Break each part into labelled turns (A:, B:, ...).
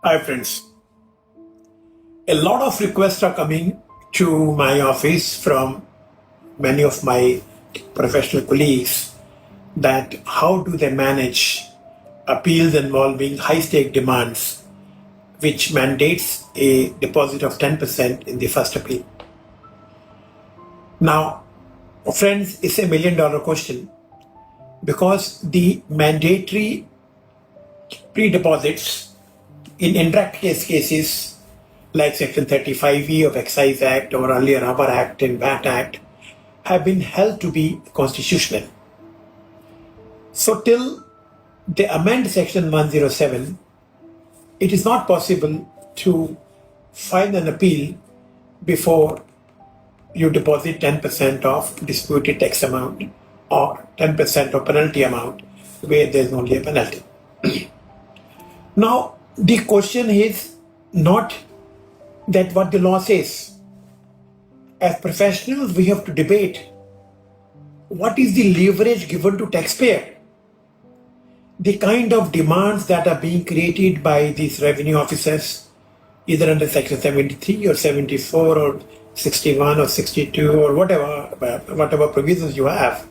A: Hi friends. A lot of requests are coming to my office from many of my professional colleagues that how do they manage appeals involving high stake demands which mandates a deposit of 10% in the first appeal. Now, friends, it's $1 million question because the mandatory pre-deposits in indirect case cases like Section 35E of Excise Act or earlier Rubber Act and VAT Act have been held to be constitutional. So till they amend Section 107, it is not possible to file an appeal before you deposit 10% of disputed tax amount or 10% of penalty amount where there is only a penalty. Now, the question is not that what the law says. As professionals, we have to debate what is the leverage given to taxpayer. The kind of demands that are being created by these revenue officers, either under Section 73 or 74 or 61 or 62 or whatever provisions you have,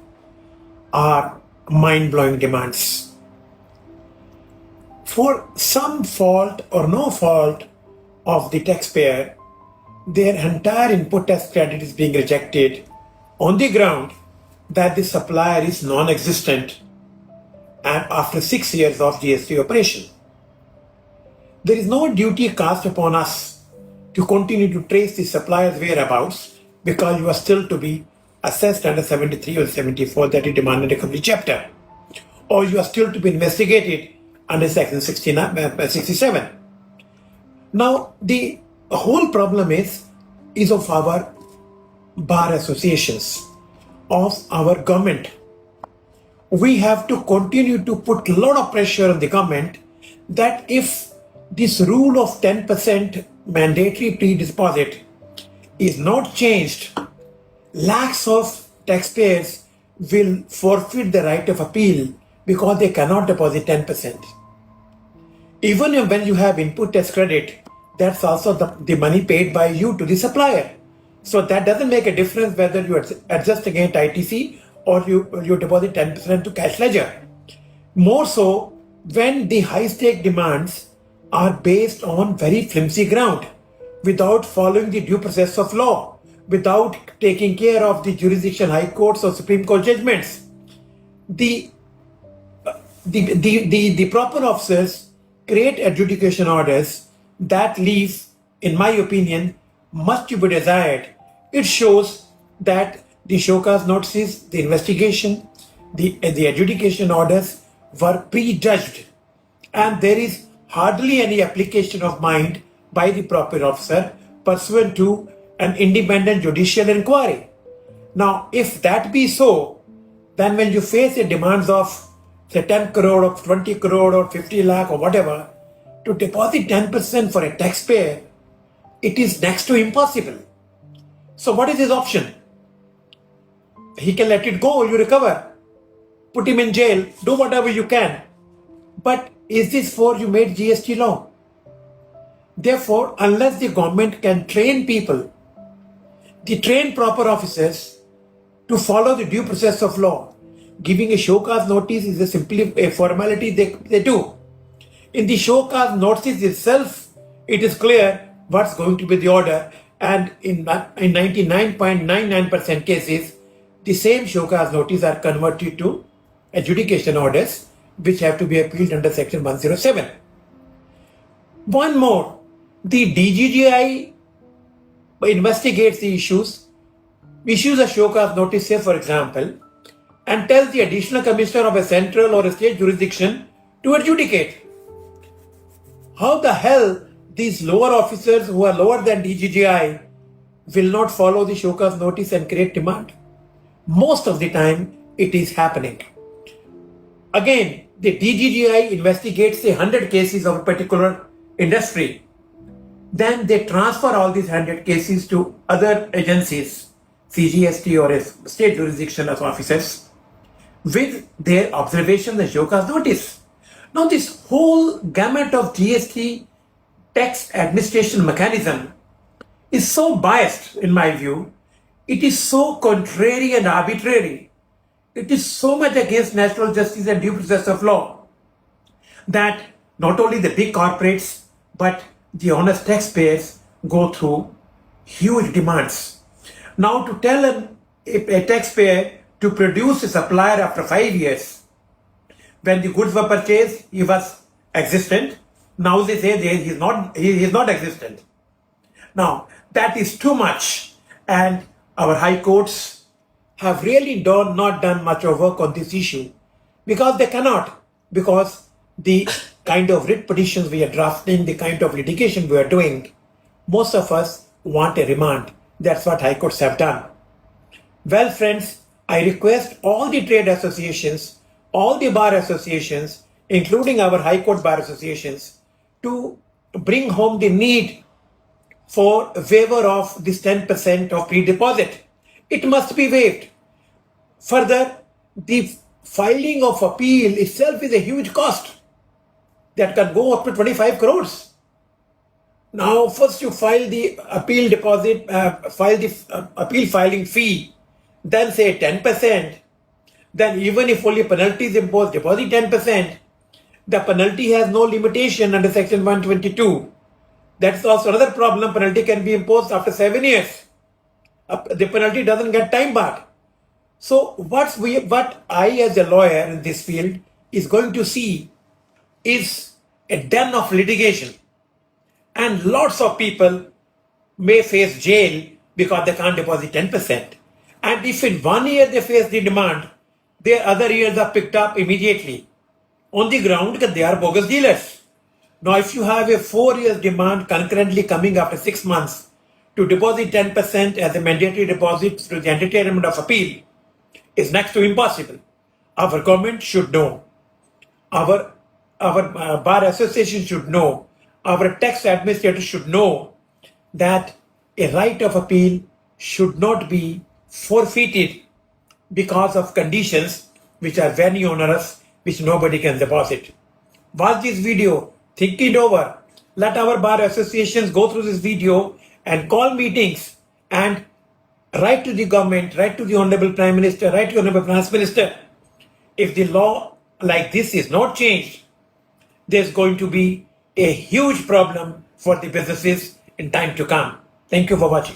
A: are mind-blowing demands. For some fault or no fault of the taxpayer, their entire input tax credit is being rejected on the ground that the supplier is non-existent and after 6 years of GST operation. There is no duty cast upon us to continue to trace the supplier's whereabouts because you are still to be assessed under 73 or 74 that is demanded recovery chapter, or you are still to be investigated under Section 67. Now, the whole problem is of our bar associations, of our government. We have to continue to put a lot of pressure on the government that if this rule of 10% mandatory pre-deposit is not changed, lakhs of taxpayers will forfeit the right of appeal because they cannot deposit 10%. Even when you have input tax credit, that's also the money paid by you to the supplier. So that doesn't make a difference whether you adjust against ITC or you deposit 10% to cash ledger. More so when the high stake demands are based on very flimsy ground, without following the due process of law, without taking care of the jurisdiction high courts or Supreme Court judgments. The proper officers create adjudication orders that leave, in my opinion, much to be desired. It shows that the show cause notices, the investigation, the adjudication orders were prejudged, and there is hardly any application of mind by the proper officer pursuant to an independent judicial inquiry. Now, if that be so, then when you face the demands of say 10 crore or 20 crore or 50 lakh or whatever, to deposit 10% for a taxpayer, it is next to impossible. So what is his option? He can let it go, you recover, put him in jail, do whatever you can. But is this for you made GST law? Therefore, unless the government can train people, the trained proper officers to follow the due process of law, giving a show cause notice is simply a formality they do. In the show cause notice itself, it is clear what's going to be the order, and in 99.99% cases, the same show cause notice are converted to adjudication orders which have to be appealed under Section 107. One more, the DGGI investigates the issues a show cause notice, say for example, and tells the additional commissioner of a central or a state jurisdiction to adjudicate. How the hell these lower officers who are lower than DGGI will not follow the show cause notice and create demand? Most of the time it is happening. Again, the DGGI investigates 100 cases of a particular industry. Then they transfer all these 100 cases to other agencies, CGST or a state jurisdiction of officers, with their observation and show cause notice. Now this whole gamut of GST tax administration mechanism is so biased, in my view. It is so contrary and arbitrary. It is so much against natural justice and due process of law that not only the big corporates but the honest taxpayers go through huge demands. Now, to tell a taxpayer to produce a supplier after 5 years, when the goods were purchased, he was existent. Now they say he is not existent. Now, that is too much, and our high courts have really not done much of work on this issue because they cannot, because the kind of writ petitions we are drafting, the kind of litigation we are doing, most of us want a remand. That's what high courts have done. Well, friends, I request all the trade associations, all the bar associations, including our high court bar associations, to bring home the need for waiver of this 10% of pre-deposit. It must be waived. Further, the filing of appeal itself is a huge cost that can go up to 25 crores. Now, first you file the appeal deposit, file the appeal filing fee, then say 10%. Then even if only penalty is imposed, deposit 10%. The penalty has no limitation under section 122. That's also another problem. Penalty can be imposed after 7 years. The penalty doesn't get time barred. So what I as a lawyer in this field is going to see is a den of litigation. And lots of people may face jail because they can't deposit 10%. And if in 1 year they face the demand, their other years are picked up immediately on the ground that they are bogus dealers. Now, if you have a 4 years demand concurrently coming after 6 months to deposit 10% as a mandatory deposit to the entertainment of appeal, is next to impossible. Our government should know. Our bar association should know. Our tax administrators should know that a right of appeal should not be forfeited because of conditions which are very onerous, which nobody can deposit. Watch this video, think it over. Let our bar associations go through this video and call meetings and write to the government, write to the Honorable Prime Minister, write to the Honorable Finance Minister. If the law like this is not changed, there's going to be a huge problem for the businesses in time to come. Thank you for watching.